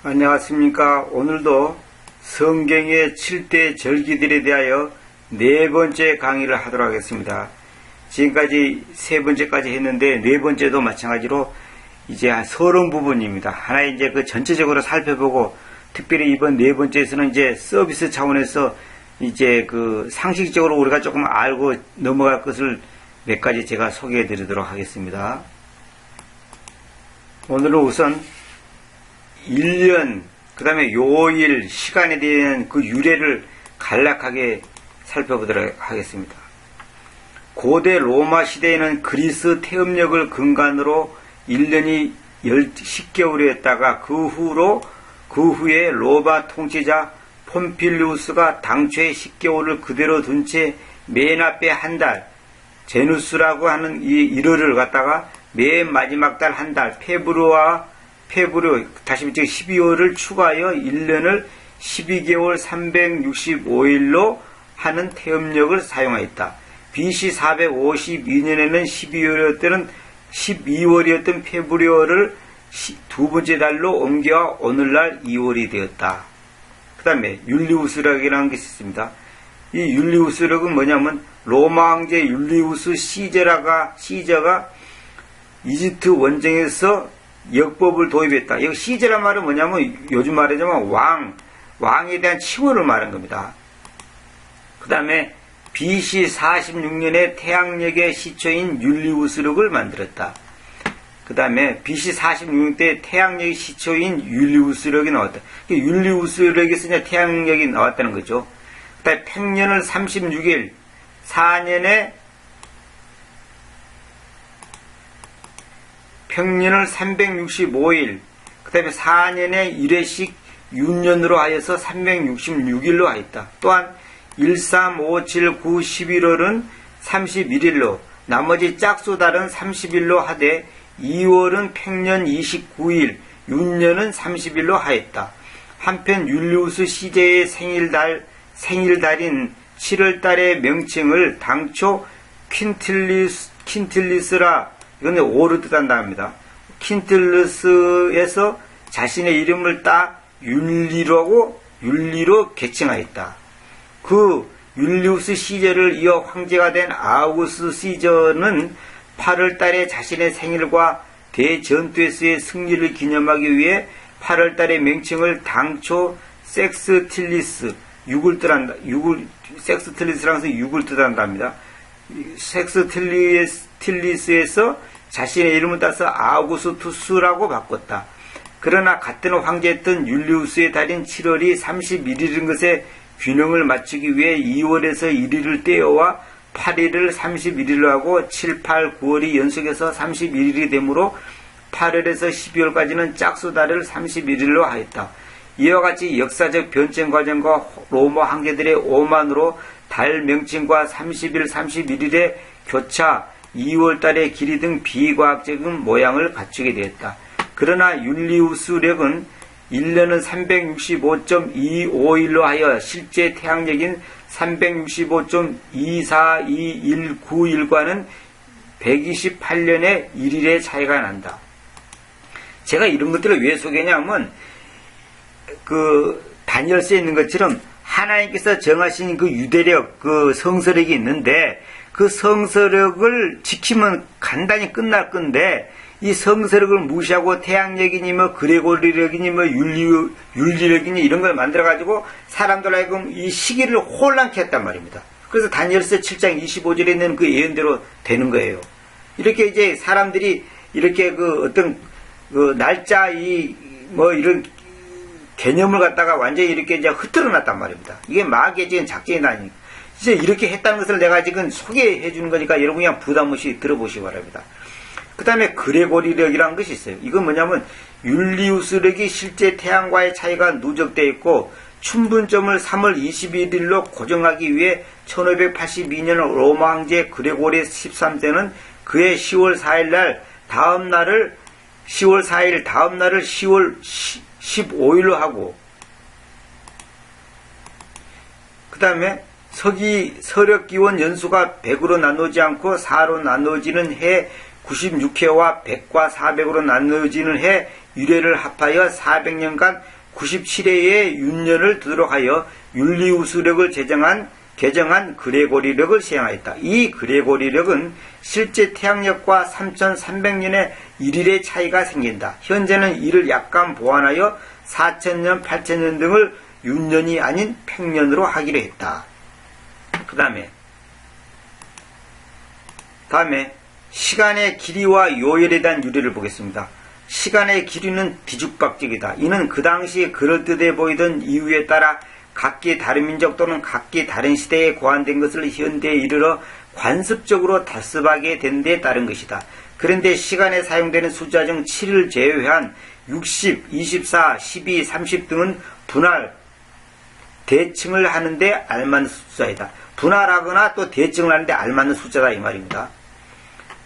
안녕하십니까. 오늘도 성경의 7대 절기들에 대하여 네 번째 강의를 하도록 하겠습니다. 지금까지 세 번째까지 했는데 네 번째도 마찬가지로 이제 한 30 부분입니다. 하나 이제 그 전체적으로 살펴보고 특별히 이번 네 번째에서는 이제 서비스 차원에서 이제 그 상식적으로 우리가 조금 알고 넘어갈 것을 몇 가지 제가 소개해 드리도록 하겠습니다. 오늘은 우선 1년, 그 다음에 요일, 시간에 대한 그 유래를 간략하게 살펴보도록 하겠습니다. 고대 로마 시대에는 그리스 태음력을 근간으로 1년이 10개월이었다가 그 후에 로마 통치자 폼필리우스가 당초의 10개월을 그대로 둔 채 맨 앞에 한 달, 제누스라고 하는 이 1월을 갖다가 맨 마지막 달 한 달, 페브르 다시 12월을 추가하여 1년을 12개월 365일로 하는 태음력을 사용하였다. BC 452년에는 12월이었던 페브르어를 두 번째 달로 옮겨 오늘날 2월이 되었다. 그 다음에 율리우스력이라는 것이 있습니다. 이 율리우스력은 뭐냐면 로마 황제 율리우스 시저가 이집트 원정에서 역법을 도입했다. 여기 시제란 말은 뭐냐면 요즘 말하자면 왕에 대한 칭호를 말한 겁니다. 그 다음에 BC 46년에 태양력의 시초인 율리우스력을 만들었다. 그 다음에 BC 46년 때 태양력의 시초인 율리우스력이 나왔다. 율리우스력에서 이제 태양력이 나왔다는 거죠. 그 다음에 팽년을 36일, 4년에 평년을 365일, 그 다음에 4년에 1회씩 6년으로 하여서 366일로 하였다. 또한 1, 3, 5, 7, 9, 11월은 31일로, 나머지 짝수달은 30일로 하되 2월은 평년 29일, 6년은 30일로 하였다. 한편 율리우스 시제의 생일달인 7월달의 명칭을 당초 퀸틸리스라, 이건 오를 뜻한다 합니다. 퀸틸리스에서 자신의 이름을 따 율리로 개칭하였다. 그 율리우스 시저를 이어 황제가 된 아우구스 시저는 8월달에 자신의 생일과 대전투에서의 승리를 기념하기 위해 8월달의 명칭을 당초 섹스틸리스, 섹스틸리스라는 것은 6을 뜻한답니다. 섹스틸리스에서 자신의 이름을 따서 아우구스투스라고 바꿨다. 그러나 같은 황제였던 율리우스의 달인 7월이 31일인 것에 균형을 맞추기 위해 2월에서 1일을 떼어와 8일을 31일로 하고 7, 8, 9월이 연속해서 31일이 되므로 8월에서 12월까지는 짝수달을 31일로 하였다. 이와 같이 역사적 변迁과정과 로마 황제들의 오만으로 달 명칭과 30일, 31일의 교차, 2월달의 길이 등 비과학적인 모양을 갖추게 되었다. 그러나 율리우스력은 1년은 365.251로 하여 실제 태양력인 365.24219일과는 128년의 1일의 차이가 난다. 제가 이런 것들을 왜 소개하냐면 다니엘서에 있는 것처럼 하나님께서 정하신 그 유대력, 그 성서력이 있는데 그 성서력을 지키면 간단히 끝날 건데 이 성서력을 무시하고 태양력이니 뭐 그레고리력이니 뭐 율리력이니 이런 걸 만들어가지고 사람들 하여금 이 시기를 혼란케 했단 말입니다. 그래서 다니엘서 7장 25절에 있는 그 예언대로 되는 거예요. 이렇게 이제 사람들이 이렇게 어떤 날짜 이런 개념을 갖다가 완전히 이렇게 이제 흐트러 놨단 말입니다. 이게 마귀의 지금 작전이다. 이제 이렇게 했다는 것을 내가 지금 소개해 주는 거니까 여러분 그냥 부담 없이 들어보시기 바랍니다. 그 다음에 그레고리력이라는 것이 있어요. 이건 뭐냐면 율리우스력이 실제 태양과의 차이가 누적되어 있고 춘분점을 3월 21일로 고정하기 위해 1582년 로마 황제 그레고리 13세는 그의 10월 4일 다음 날을 10월 15일로 하고, 그 다음에 서력기원 연수가 100으로 나누지 않고 4로 나누어지는 해 96회와 100과 400으로 나누어지는 해 유래를 합하여 400년간 97회의 윤년을 두도록 하여 윤리우수력을 개정한 그레고리력을 시행하였다. 이 그레고리력은 실제 태양력과 3300년의 1일의 차이가 생긴다. 현재는 이를 약간 보완하여 4000년, 8000년 등을 윤년이 아닌 팽년으로 하기로 했다. 그 다음에 시간의 길이와 요열에 대한 유래를 보겠습니다. 시간의 길이는 뒤죽박죽이다. 이는 그 당시 그럴듯해 보이던 이유에 따라 각기 다른 민족 또는 각기 다른 시대에 고안된 것을 현대에 이르러 관습적으로 답습하게 된 데 따른 것이다. 그런데 시간에 사용되는 숫자 중 7을 제외한 60, 24, 12, 30 등은 분할, 대칭을 하는데 알맞는 숫자이다. 분할하거나 또 대칭을 하는데 알맞는 숫자다 이 말입니다.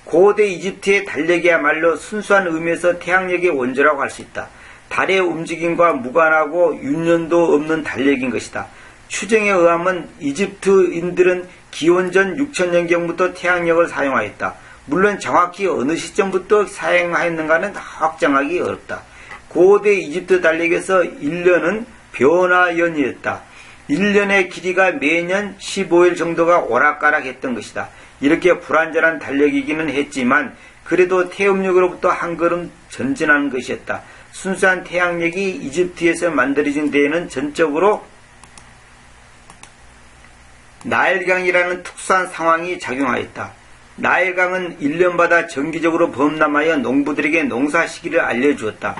고대 이집트의 달력이야말로 순수한 의미에서 태양력의 원조라고 할 수 있다. 달의 움직임과 무관하고 윤년도 없는 달력인 것이다. 추정에 의하면 이집트인들은 기원전 6000년경부터 태양력을 사용하였다. 물론 정확히 어느 시점부터 사용하였는가는 확정하기 어렵다. 고대 이집트 달력에서 1년은 변화연이었다. 1년의 길이가 매년 15일 정도가 오락가락했던 것이다. 이렇게 불완전한 달력이기는 했지만 그래도 태음력으로부터 한 걸음 전진하는 것이었다. 순수한 태양력이 이집트에서 만들어진 데에는 전적으로 나일강이라는 특수한 상황이 작용하였다. 나일강은 1년마다 정기적으로 범람하여 농부들에게 농사 시기를 알려주었다.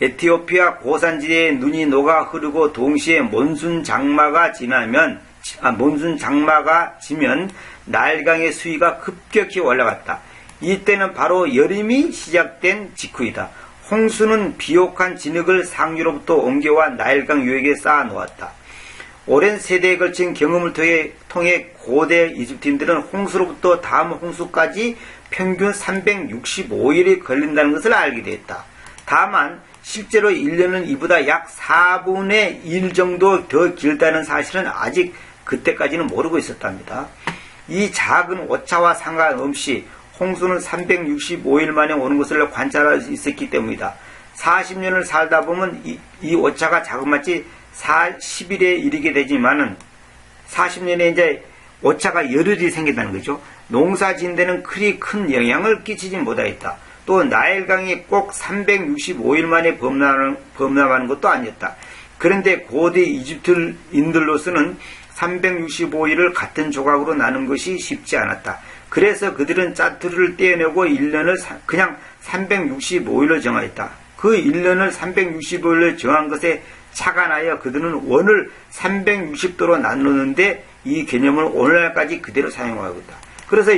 에티오피아 고산지대에 눈이 녹아 흐르고 동시에 몬순 장마가 지면 나일강의 수위가 급격히 올라갔다. 이때는 바로 여름이 시작된 직후이다. 홍수는 비옥한 진흙을 상류로부터 옮겨와 나일강 유역에 쌓아 놓았다. 오랜 세대에 걸친 경험을 통해 고대 이집트인들은 홍수로부터 다음 홍수까지 평균 365일이 걸린다는 것을 알게 되었다. 다만 실제로 1년은 이보다 약 4분의 1 정도 더 길다는 사실은 아직 그때까지는 모르고 있었답니다. 이 작은 오차와 상관없이 홍수는 365일 만에 오는 것을 관찰할 수 있었기 때문이다. 40년을 살다 보면 이 오차가 자그마치 10일에 이르게 되지만은 40년에 이제 오차가 열흘이 생긴다는 거죠. 농사 짓는 데는 그리 큰 영향을 끼치지 못하였다. 또 나일강이 꼭 365일 만에 범람하는 것도 아니었다. 그런데 고대 이집트인들로서는 365일을 같은 조각으로 나눈 것이 쉽지 않았다. 그래서 그들은 짜투리를 떼어내고 1년을 그냥 365일로 정하였다. 그 1년을 365일로 정한 것에 착안하여 그들은 원을 360도로 나누는데 이 개념을 오늘날까지 그대로 사용하고 있다. 그래서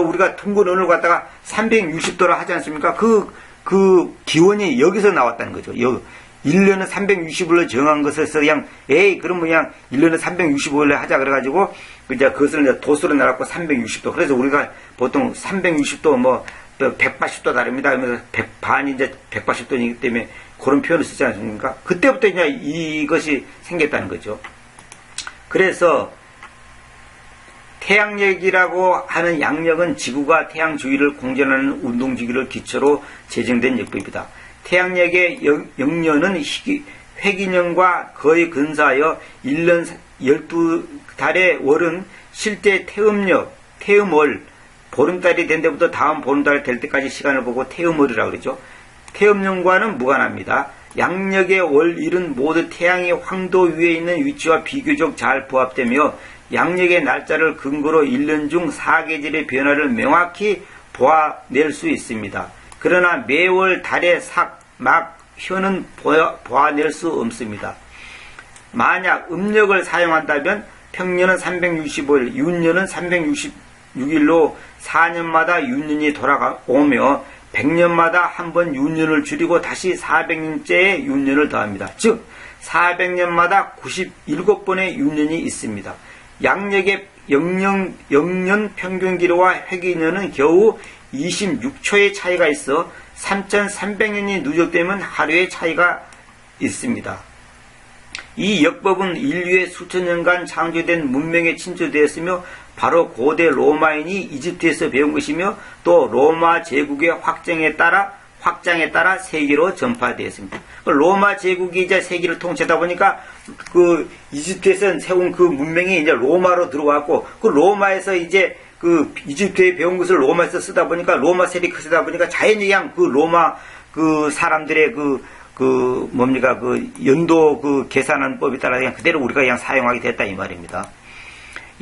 우리가 둥근 원을 갖다가 360도로 하지 않습니까? 그 기원이 여기서 나왔다는 거죠. 1년은 360일로 정한 것을 그냥 그럼 그냥 1년은 365일로 하자 그래가지고 이제 그것을 이제 도수로 내갖고 360도. 그래서 우리가 보통 360도 180도 다릅니다. 그러면서 반이 이제 180도이기 때문에 그런 표현을 쓰지 않습니까? 그때부터 이제 이것이 생겼다는 거죠. 그래서 태양력이라고 하는 양력은 지구가 태양 주위를 공전하는 운동주기를 기초로 제정된 역법이다. 태양력의 영년은 회기년과 거의 근사하여 1년 12달의 월은 실제 태음월, 보름달이 된 데부터 다음 보름달이 될 때까지 시간을 보고 태음월이라고 그러죠. 태음년과는 무관합니다. 양력의 월일은 모두 태양의 황도 위에 있는 위치와 비교적 잘 부합되며 양력의 날짜를 근거로 1년 중 4계절의 변화를 명확히 보아낼 수 있습니다. 그러나 매월 달의 삭, 막, 현은 보아낼 수 없습니다. 만약 음력을 사용한다면 평년은 365일, 윤년은 366일로 4년마다 윤년이 돌아오며 100년마다 한 번 윤년을 줄이고 다시 400년째의 윤년을 더합니다. 즉 400년마다 97번의 윤년이 있습니다. 양력의 영년 평균 기로와 회기년은 겨우 26초의 차이가 있어 3300년이 누적되면 하루의 차이가 있습니다. 이 역법은 인류의 수천 년간 창조된 문명에 친조되었으며 바로 고대 로마인이 이집트에서 배운 것이며 또 로마 제국의 확정에 따라 확장에 따라 세계로 전파되었습니다. 로마 제국이 이제 세계를 통치하다 보니까 그 이집트에서 세운 그 문명이 이제 로마로 들어왔고, 그 로마에서 이제 그 이집트에 배운 것을 로마에서 쓰다 보니까 로마 세력이 크다 보니까 자연히 그냥 그 로마 그 사람들의 그 뭡니까 그 연도 그 계산하는 법에 따라 그냥 그대로 우리가 그냥 사용하게 됐다 이 말입니다.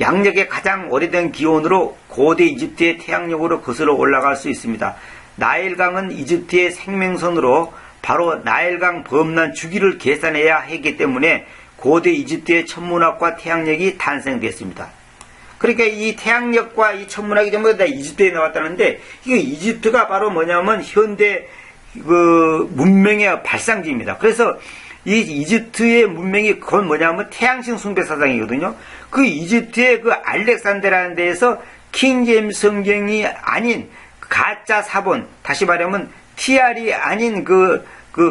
양력의 가장 오래된 기원으로 고대 이집트의 태양력으로 거슬러 올라갈 수 있습니다. 나일강은 이집트의 생명선으로 바로 나일강 범람 주기를 계산해야 했기 때문에 고대 이집트의 천문학과 태양력이 탄생됐습니다. 그러니까 이 태양력과 이 천문학이 전부 다 이집트에 나왔다는데, 이게 이집트가 바로 뭐냐면 현대 그 문명의 발상지입니다. 그래서 이 이집트의 문명이 그건 뭐냐면 태양신 숭배 사상이거든요. 그 이집트의 그 알렉산드라는 데에서 킹제임스 성경이 아닌 가짜 사본, 다시 말하면 TR이 아닌 그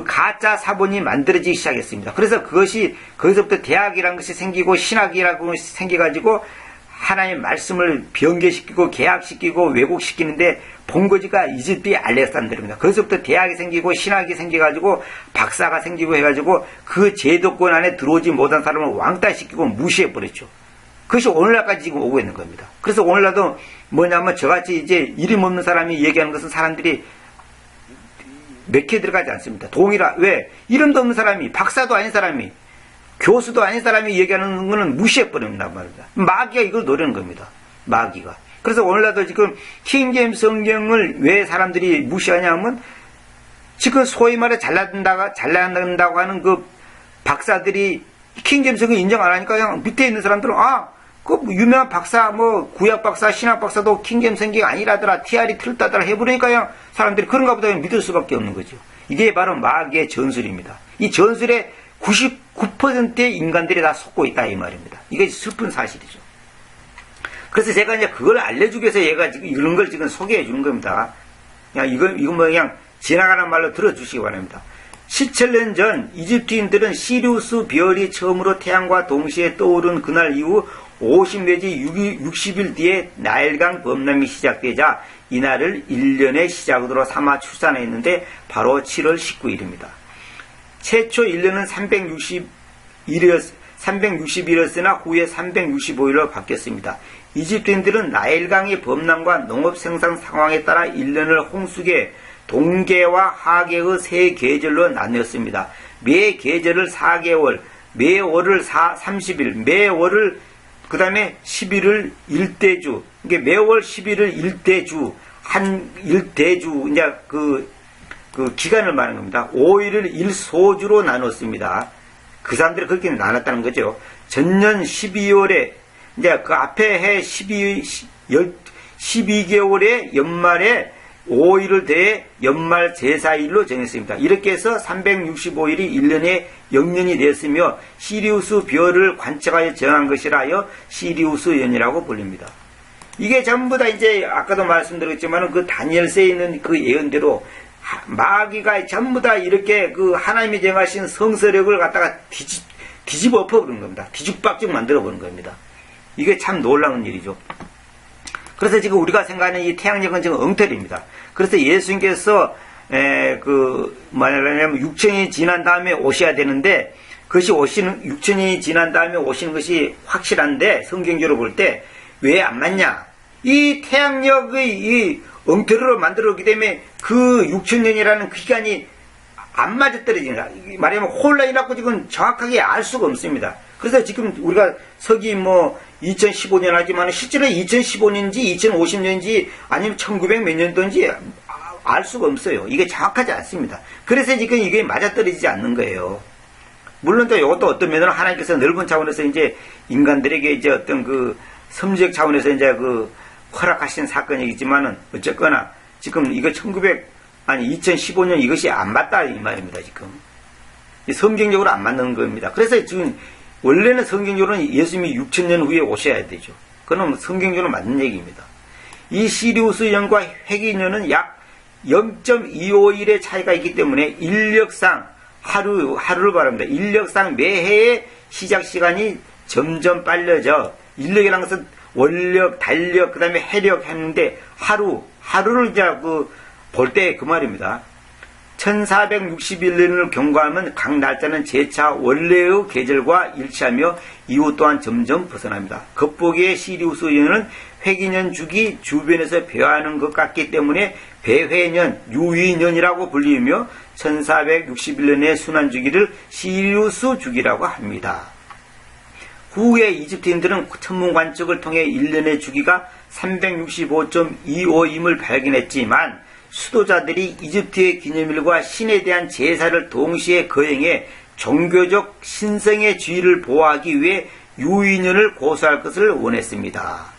가짜 사본이 만들어지기 시작했습니다. 그래서 그것이 거기서부터 대학이라는 것이 생기고 신학이라는 것이 생겨가지고 하나님의 말씀을 변개시키고 개혁시키고 왜곡시키는데 본거지가 이집트의 알렉산드르입니다. 거기서부터 대학이 생기고 신학이 생겨가지고 박사가 생기고 해가지고 그 제도권 안에 들어오지 못한 사람을 왕따시키고 무시해버렸죠. 그것이 오늘날까지 지금 오고 있는 겁니다. 그래서 오늘날도 뭐냐면 저같이 이제 이름 없는 사람이 얘기하는 것은 사람들이 몇 개 들어가지 않습니다. 동일하, 왜? 이름도 없는 사람이, 박사도 아닌 사람이, 교수도 아닌 사람이 얘기하는 거는 무시해버린단 말입니다. 마귀가 이걸 노리는 겁니다. 마귀가. 그래서 오늘날도 지금 킹제임스 성경을 왜 사람들이 무시하냐 하면 지금 소위 말해 잘난다고 하는 그 박사들이 킹제임스 성경 인정 안 하니까 그냥 밑에 있는 사람들은 그 유명한 박사, 뭐 구약 박사, 신학 박사도 킹제임스 성경이 아니라더라, TR이 틀렸다더라 해버리니까 그냥 사람들이 그런가 보다 믿을 수밖에 없는 거죠. 이게 바로 마귀의 전술입니다. 이 전술에 99%의 인간들이 다 속고 있다 이 말입니다. 이게 슬픈 사실이죠. 그래서 제가 이제 그걸 알려주기 위해서 얘가 지금 이런 걸 지금 소개해 주는 겁니다. 그냥 이건 뭐 그냥 지나가는 말로 들어주시기 바랍니다. 7,000년 전 이집트인들은 시리우스 별이 처음으로 태양과 동시에 떠오른 그날 이후 50 내지 60일 뒤에 나일강 범람이 시작되자 이날을 1년의 시작으로 삼아 추산했는데 바로 7월 19일입니다. 최초 1년은 360일이었으나 후에 365일로 바뀌었습니다. 이집트인들은 나일강의 범람과 농업 생산 상황에 따라 1년을 홍수계, 동계와 하계의 세 계절로 나누었습니다. 매 계절을 4개월, 매 월을 30일, 매 월을 그 다음에 10일을 일대주, 이게 매월 10일을 일대주, 한 일대주, 이제 그 기간을 말하는 겁니다. 5일을 일소주로 나눴습니다. 그 사람들이 그렇게 나눴다는 거죠. 전년 12월에, 이제 그 앞에 해 12개월에 연말에 5일을 대해 연말 제사일로 정했습니다. 이렇게 해서 365일이 1년의 영년이 됐으며 시리우스 별을 관측하여 정한 것이라 하여 시리우스 연이라고 불립니다. 이게 전부 다 이제 아까도 말씀드렸지만 그 다니엘서에 있는 그 예언대로 마귀가 전부 다 이렇게 그 하나님이 정하신 성서력을 갖다가 뒤집어 엎어 버리는 겁니다. 뒤죽박죽 만들어 버리는 겁니다. 이게 참 놀라운 일이죠. 그래서 지금 우리가 생각하는 이 태양력은 지금 엉터리입니다. 그래서 예수님께서 뭐냐면 6천이 지난 다음에 오셔야 되는데 그것이 오시는 6천이 지난 다음에 오시는 것이 확실한데 성경적으로 볼 때 왜 안 맞냐? 이 태양력의 이 엉터리로 만들었기 때문에 그 6천년이라는 그 기간이 안 맞아떨어지니까 말하자면 혼란이 났고 지금 정확하게 알 수가 없습니다. 그래서 지금 우리가 서기 2015년 하지만 실제로 2015년인지 2050년인지 아니면 1900 몇 년도인지 알 수가 없어요. 이게 정확하지 않습니다. 그래서 지금 이게 맞아떨어지지 않는 거예요. 물론 또 이것도 어떤 면으로 하나님께서 넓은 차원에서 이제 인간들에게 이제 어떤 그 섬지적 차원에서 이제 그 허락하신 사건이겠지만은 어쨌거나 지금 이거 2015년 이것이 안 맞다 이 말입니다. 지금 성경적으로 안 맞는 겁니다. 그래서 지금 원래는 성경적으로는 예수님이 6천년 후에 오셔야 되죠. 그건 성경적으로 맞는 얘기입니다. 이 시리우스 년과 회기년은 약 0.25일의 차이가 있기 때문에 인력상 하루를 말합니다. 인력상 매해의 시작 시간이 점점 빨라져. 인력이라는 것은 원력, 달력, 그 다음에 해력 했는데 하루를 이제 볼 때 그 말입니다. 1461년을 경과하면 각 날짜는 재차 원래의 계절과 일치하며 이후 또한 점점 벗어납니다. 겉보기에 시리우스년은 회기년 주기 주변에서 배화하는 것 같기 때문에 배회년, 유의년이라고 불리며 1461년의 순환주기를 시리우스 주기라고 합니다. 후에 이집트인들은 천문 관측을 통해 1년의 주기가 365.25임을 발견했지만 수도자들이 이집트의 기념일과 신에 대한 제사를 동시에 거행해 종교적 신성의 주의를 보호하기 위해 유의년을 고수할 것을 원했습니다.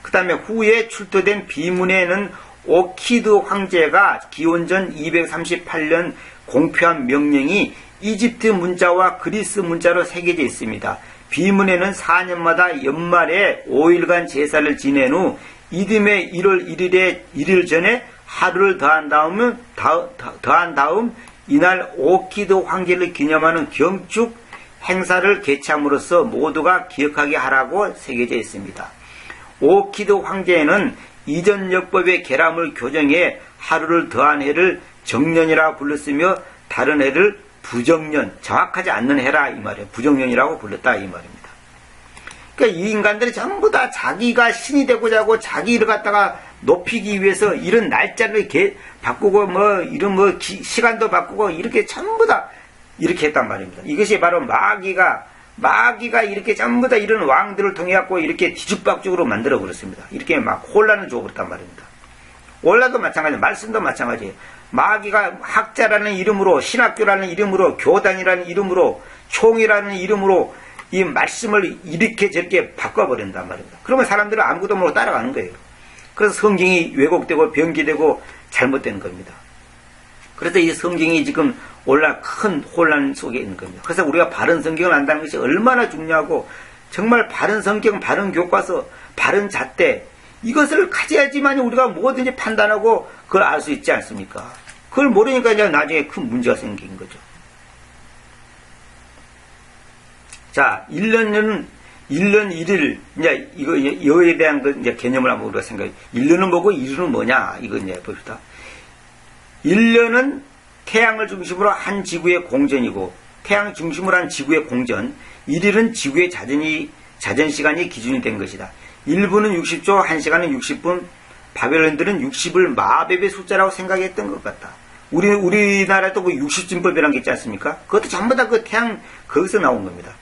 그 다음에 후에 출토된 비문에는 오키드 황제가 기원전 238년 공표한 명령이 이집트 문자와 그리스 문자로 새겨져 있습니다. 비문에는 4년마다 연말에 5일간 제사를 지낸 후 이듬해 1월 1일 전에 하루를 더한 다음 이날 오키드 황제를 기념하는 경축 행사를 개최함으로써 모두가 기억하게 하라고 새겨져 있습니다. 오키드 황제는 이전 역법의 계람을 교정해 하루를 더한 해를 정년이라 불렀으며 다른 해를 부정년, 정확하지 않는 해라 이 말이에요. 부정년이라고 불렀다 이 말입니다. 그러니까 이 인간들이 전부 다 자기가 신이 되고자 하고 자기 일을 갖다가 높이기 위해서 이런 날짜를 바꾸고 시간도 바꾸고 이렇게 전부 다 이렇게 했단 말입니다. 이것이 바로 마귀가 이렇게 전부 다 이런 왕들을 통해 갖고 이렇게 뒤죽박죽으로 만들어 버렸습니다. 이렇게 막 혼란을 줘버렸단 말입니다. 원래도 마찬가지예요. 말씀도 마찬가지예요. 마귀가 학자라는 이름으로, 신학교라는 이름으로, 교단이라는 이름으로, 총이라는 이름으로 이 말씀을 이렇게 저렇게 바꿔버린단 말입니다. 그러면 사람들은 아무것도 모르고 따라가는 거예요. 그래서 성경이 왜곡되고 변기되고 잘못된 겁니다. 그래서 이 성경이 지금 큰 혼란 속에 있는 겁니다. 그래서 우리가 바른 성경을 안다는 것이 얼마나 중요하고 정말 바른 성경, 바른 교과서, 바른 잣대 이것을 가져야지만 우리가 뭐든지 판단하고 그걸 알 수 있지 않습니까? 그걸 모르니까 이제 나중에 큰 문제가 생긴 거죠. 자, 1년 1일, 이제 이거에 대한 이제 개념을 한번 우리가 생각해. 1년은 뭐고 1일은 뭐냐? 이거 이제 봅시다. 1년은 태양을 중심으로 한 지구의 공전이고, 태양 중심으로 한 지구의 공전, 1일은 지구의 자전 시간이 기준이 된 것이다. 1분은 60초, 1시간은 60분, 바벨론들은 60을 마법의 숫자라고 생각했던 것 같다. 우리나라도 그 60진법이라는 게 있지 않습니까? 그것도 전부 다 그 태양, 거기서 나온 겁니다.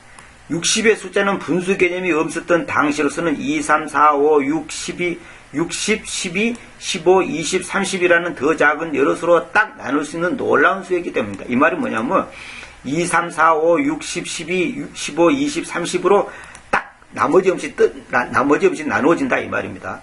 60의 숫자는 분수 개념이 없었던 당시로서는 2, 3, 4, 5, 6, 12, 60, 12, 15, 20, 30이라는 더 작은 여러 수로 딱 나눌 수 있는 놀라운 수였기 때문입니다. 이 말이 뭐냐면 2, 3, 4, 5, 60, 12, 15, 20, 30으로 딱 나머지 없이 나누어진다 이 말입니다.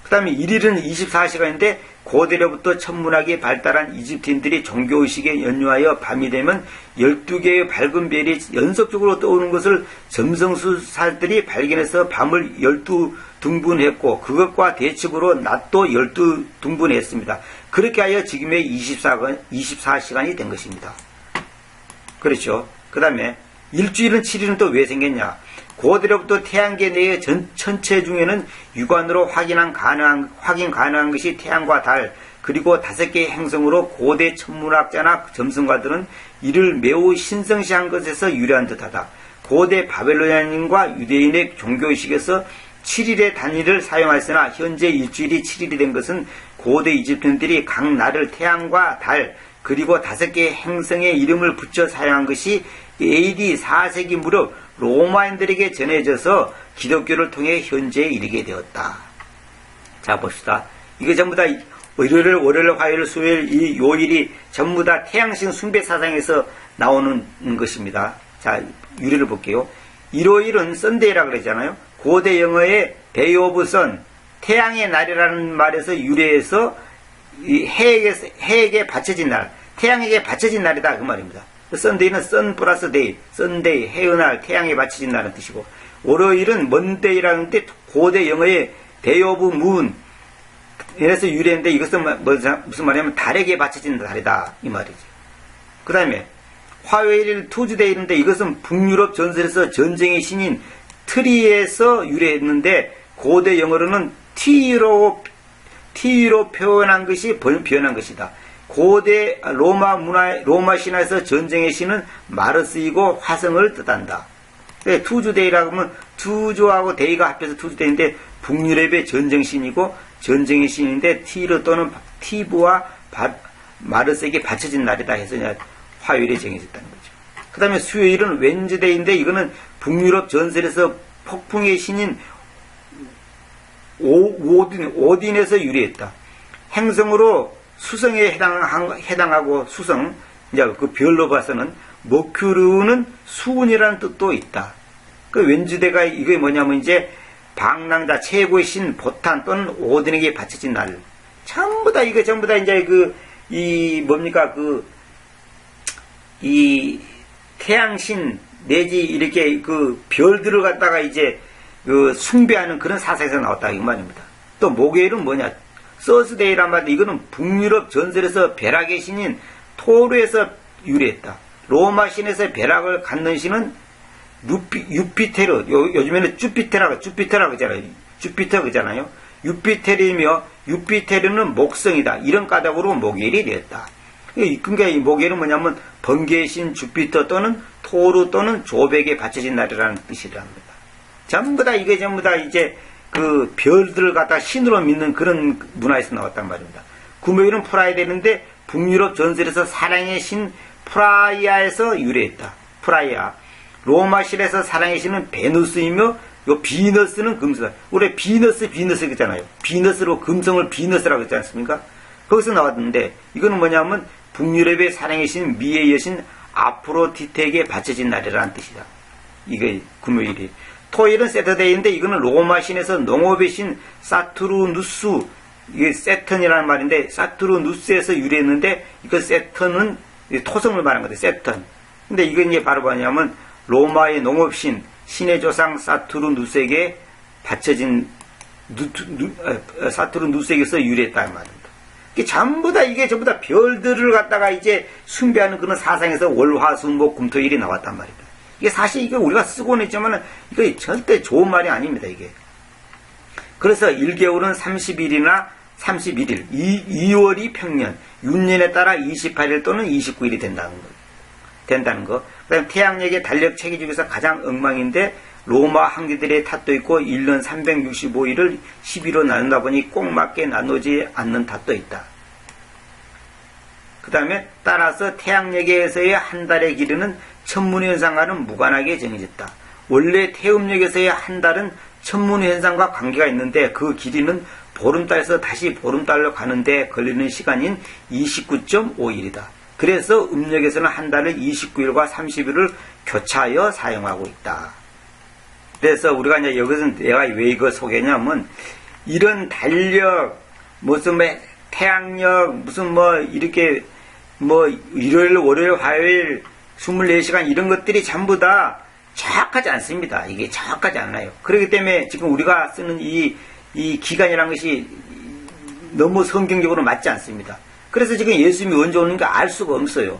그 다음에 1일은 24시간인데 고대로부터 천문학이 발달한 이집트인들이 종교의식에 연유하여 밤이 되면 12개의 밝은 별이 연속적으로 떠오르는 것을 점성술사들이 발견해서 밤을 12등분했고 그것과 대칭으로 낮도 12등분했습니다. 그렇게 하여 지금의 24시간이 된 것입니다. 그렇죠. 그 다음에 일주일은 7일은 또 왜 생겼냐? 고대로부터 태양계 내의 천체 중에는 육안으로 확인 가능한 것이 태양과 달, 그리고 5개의 행성으로 고대 천문학자나 점성가들은 이를 매우 신성시한 것에서 유래한 듯하다. 고대 바벨로니아인과 유대인의 종교의식에서 7일의 단위를 사용하였으나 현재 일주일이 7일이 된 것은 고대 이집트인들이 각 날을 태양과 달, 그리고 5개의 행성의 이름을 붙여 사용한 것이 AD 4세기 무렵 로마인들에게 전해져서 기독교를 통해 현재에 이르게 되었다. 자, 봅시다. 이게 전부 다 일요일, 월요일, 화요일, 수요일 이 요일이 전부 다 태양신 숭배 사상에서 나오는 것입니다. 자, 유래를 볼게요. 일요일은 썬데이라고 그러잖아요. 고대 영어의 Day of Sun, 태양의 날이라는 말에서 유래해서 이 해에게 바쳐진 날, 태양에게 바쳐진 날이다 그 말입니다. 썬데이는 선 플러스 데이, 썬데이, 해의 날, 태양에 바쳐진 날은 뜻이고, 월요일은 먼데이라는 데 고대 영어의 데이 오브 문, 이래서 유래했는데 이것은 무슨 말이냐면 달에게 바쳐진 달이다 이 말이죠. 그 다음에 화요일 투즈데이인데 이것은 북유럽 전설에서 전쟁의 신인 트리에서 유래했는데 고대 영어로는 T로 표현한 것이 변한 것이다. 고대 로마 신화에서 전쟁의 신은 마르스이고 화성을 뜻한다. 투주데이라고 하면 투주하고 데이가 합해서 투주데이인데 북유럽의 전쟁신이고 전쟁의 신인데 티르 또는 티브와 마르스에게 바쳐진 날이다 해서 화요일에 정해졌다는 거죠. 그 다음에 수요일은 웬즈데이인데 이거는 북유럽 전설에서 폭풍의 신인 오딘에서 유래했다. 행성으로 수성에 해당하고 수성, 이제 그 별로 봐서는 머큐르는 수운이라는 뜻도 있다. 그 웬즈데가 이게 뭐냐면 이제 방랑자 최고의 신 보탄 또는 오딘에게 바쳐진 날. 전부 다 이게 전부 다 이제 이 태양신 내지 이렇게 그 별들을 갖다가 이제 숭배하는 그런 사상에서 나왔다 이 말입니다. 또 목요일은 뭐냐? 서스데이란 말인데 이거는 북유럽 전설에서 벼락의 신인 토르에서 유래했다. 로마 신에서 벼락을 갖는 신은 유피테르, 요즘에는 주피테라고 하잖아요. 주피터 그잖아요. 유피테르이며 유피테르는 목성이다. 이런 까닭으로 목요일이 되었다. 그러니까 이 목요일은 뭐냐면 번개의 신 주피터 또는 토르 또는 조백에 바쳐진 날이라는 뜻이랍니다. 전부 다 이게 전부 다 이제 그 별들을 갖다 신으로 믿는 그런 문화에서 나왔단 말입니다. 금요일은 프라이 되는데 북유럽 전설에서 사랑의 신 프라이아에서 유래했다. 프라이아. 로마 신에서 사랑의 신은 베누스이며 요 비너스는 금성. 우리 비너스 그잖아요. 비너스로 금성을 비너스라고 했지 않습니까? 거기서 나왔는데 이거는 뭐냐면 북유럽의 사랑의 신 미의 여신 아프로디테에게 바쳐진 날이라는 뜻이다. 이게 금요일이. 토요일은 세터데이인데 이거는 로마 신에서 농업의 신 사투르누스, 이게 세턴이라는 말인데 사투르누스에서 유래했는데 이거 세턴은 토성을 말하는 거죠. 세턴. 근데 이건 이게 바로 뭐냐면 로마의 농업신 신의 조상 사투르누스에게 바쳐진 사투르누스에게서 유래했다는 말입니다. 이게 전부 다 별들을 갖다가 이제 숭배하는 그런 사상에서 월화수목 금토일이 나왔단 말입니다. 이게 사실 이게 우리가 쓰고는 있지만 이거 절대 좋은 말이 아닙니다. 이게. 그래서 1개월은 30일이나 31일, 2월이 평년, 윤년에 따라 28일 또는 29일이 된다는 거. 그다음 태양력의 달력 체계 중에서 가장 엉망인데 로마 황제들의 탓도 있고 1년 365일을 12로 나눈다 보니 꼭 맞게 나누지 않는 탓도 있다. 그 다음에 따라서 태양력에서의 한 달의 길이는 천문현상과는 무관하게 정해졌다. 원래 태음력에서의 한 달은 천문현상과 관계가 있는데 그 길이는 보름달에서 다시 보름달로 가는데 걸리는 시간인 29.5일이다. 그래서 음력에서는 한 달을 29일과 30일을 교차하여 사용하고 있다. 그래서 우리가 이제 여기서 내가 왜 이거 소개냐면 이런 달력, 무슨 태양력, 무슨 이렇게 일요일, 월요일, 화요일 24시간 이런 것들이 전부 다 정확하지 않습니다. 이게 정확하지 않아요. 그렇기 때문에 지금 우리가 쓰는 이 기간이라는 것이 너무 성경적으로 맞지 않습니다. 그래서 지금 예수님이 언제 오는가 알 수가 없어요.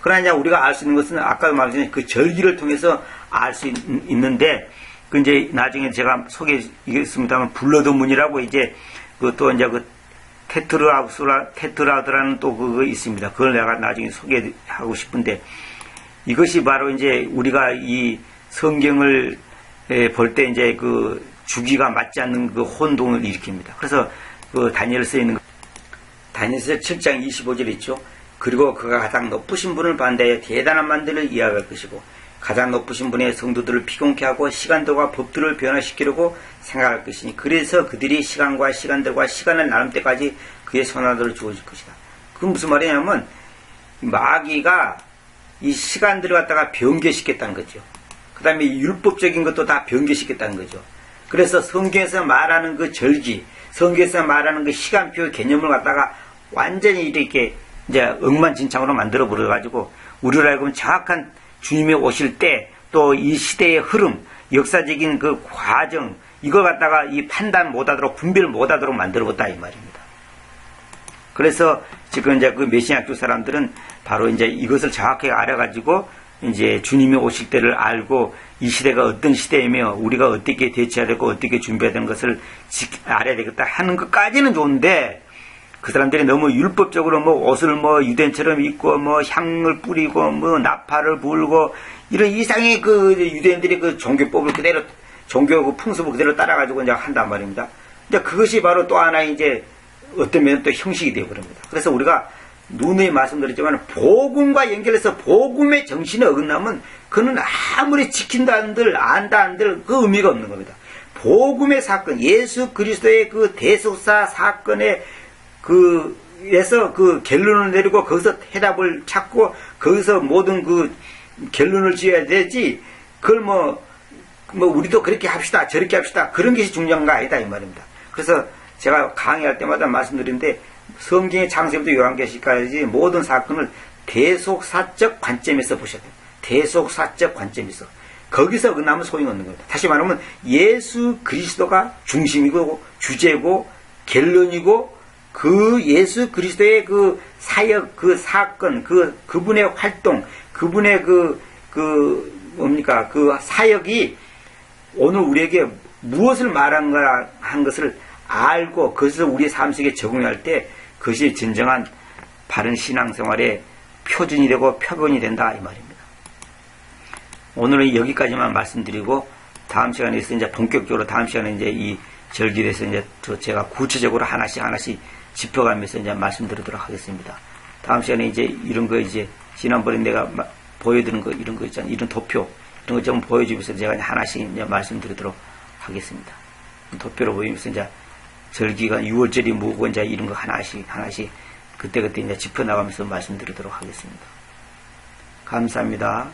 그러나 우리가 알 수 있는 것은 아까 말했던 그 절기를 통해서 알 수 있는데 그 이제 나중에 제가 소개했습니다만 블러드문이라고 이제 또 이제 테트라드라는 또 그거 있습니다. 그걸 내가 나중에 소개하고 싶은데 이것이 바로 이제 우리가 이 성경을 볼 때 이제 그 주기가 맞지 않는 그 혼동을 일으킵니다. 그래서 그 다니엘서에 있는 다니엘서 7장 25절 있죠. 그리고 그가 가장 높으신 분을 반대하여 대단한 만들을 이야기할 것이고 가장 높으신 분의 성도들을 피곤케 하고 시간들과 법들을 변화시키려고 생각할 것이니 그래서 그들이 시간과 시간들과 시간을 나눌 때까지 그의 손아들을 주어줄 것이다. 그건 무슨 말이냐면 마귀가 이 시간들을 갖다가 변개시켰다는 거죠. 그 다음에 율법적인 것도 다 변개시켰다는 거죠. 그래서 성경에서 말하는 그 절기, 성경에서 말하는 그 시간표 개념을 갖다가 완전히 이렇게 이제 엉망진창으로 만들어 버려가지고 우리로 알고 보면 정확한 주님이 오실 때 또 이 시대의 흐름, 역사적인 그 과정 이걸 갖다가 이 판단 못하도록 분별 못하도록 만들어봤다 이 말입니다. 그래서 지금 이제 그 메시아교 사람들은 바로 이제 이것을 정확하게 알아가지고 이제 주님이 오실 때를 알고 이 시대가 어떤 시대이며 우리가 어떻게 대처해야 되고 어떻게 준비해야 되는 것을 알아야 되겠다 하는 것까지는 좋은데 그 사람들이 너무 율법적으로 뭐 옷을 뭐 유대인처럼 입고 뭐 향을 뿌리고 뭐 나팔을 불고 이런 이상의 그 유대인들이 그 종교법을 그대로 종교 그 풍습을 그대로 따라가지고 이제 한단 말입니다. 근데 그것이 바로 또 하나 이제 어떤 면은 또 형식이 되어버립니다. 그래서 우리가 누누이 말씀드렸지만 복음과 연결해서 복음의 정신에 어긋나면 그는 아무리 지킨다 한들 안다 한들 그 의미가 없는 겁니다. 복음의 사건, 예수 그리스도의 그 대속사 사건에 그에서 그 결론을 내리고 거기서 해답을 찾고 거기서 모든 그 결론을 지어야 되지. 그걸 뭐 우리도 그렇게 합시다 저렇게 합시다 그런 것이 중요한 거 아니다 이 말입니다. 그래서 제가 강의할 때마다 말씀드리는데 성경의 창세부터 요한계시까지 모든 사건을 대속사적 관점에서 보셔야 돼요. 대속사적 관점에서. 거기서 어긋나면 소용없는 겁니다. 다시 말하면 예수 그리스도가 중심이고 주제고 결론이고 그 예수 그리스도의 그 사역, 그 사건, 그분의 활동, 그분의 뭡니까, 그 사역이 오늘 우리에게 무엇을 말한가 한 것을 알고 그것을 우리의 삶 속에 적용할 때 그것이 진정한 바른 신앙생활의 표준이 되고 표본이 된다 이 말입니다. 오늘은 여기까지만 말씀드리고 다음 시간에 이제 본격적으로 다음 시간에 이제 이 절기에서 이제 제가 구체적으로 하나씩 짚어가면서 이제 말씀드리도록 하겠습니다. 다음 시간에 이제 이런 거 이제 지난번에 내가 보여드린 거 이런 거 있잖아요. 이런 도표 이런 거 좀 보여주면서 제가 하나씩 이제 말씀드리도록 하겠습니다. 도표로 보이면서 이제 절기가 6월절이 뭐고 이제 이런 거 하나씩 그때 이제 짚어나가면서 말씀드리도록 하겠습니다. 감사합니다.